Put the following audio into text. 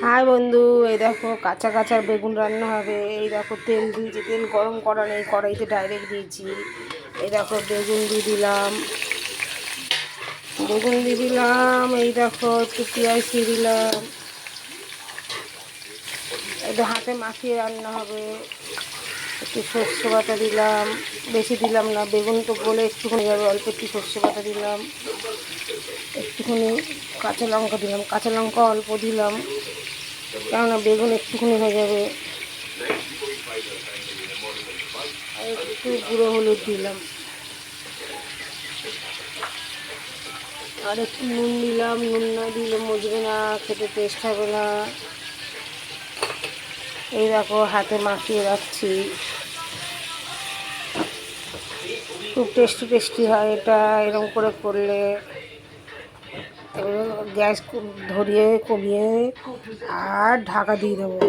High বন্ধু, এই দেখো কাঁচা কাঁচা বেগুন রান্না হবে। এই দেখো তেল দিয়েছি, তেল গরম করা নেই, কড়াইতে ডাইরেক্ট দিয়েছি। এই দেখো বেগুন দিয়ে দিলাম, এই দেখো একটু পেঁয়াজ দিয়ে দিলাম। এটা হাতে মাখিয়ে রান্না হবে। একটু সর্ষে বাটা দিলাম, বেশি দিলাম না, বেগুন তো গলে একটুখানি যাবে, অল্প একটু সর্ষে বাটা দিলাম। একটুখানি কাঁচা লঙ্কা দিলাম, কাঁচা লঙ্কা অল্প দিলাম, কেননা বেগুন একটুখানি হয়ে যাবে। আর একটু গুঁড়ো হলুদ দিলাম, আর একটু নুন দিলাম। নুন না দিলে মজবে না, খেতে টেস্ট হবে না। এই দেখো হাতে মাখিয়ে রাখছি, খুব টেস্টি টেস্টি হয় এটা এরকম করে করলে। গ্যাস ধরিয়ে কমিয়ে আর ঢাকা দিয়ে দেবো।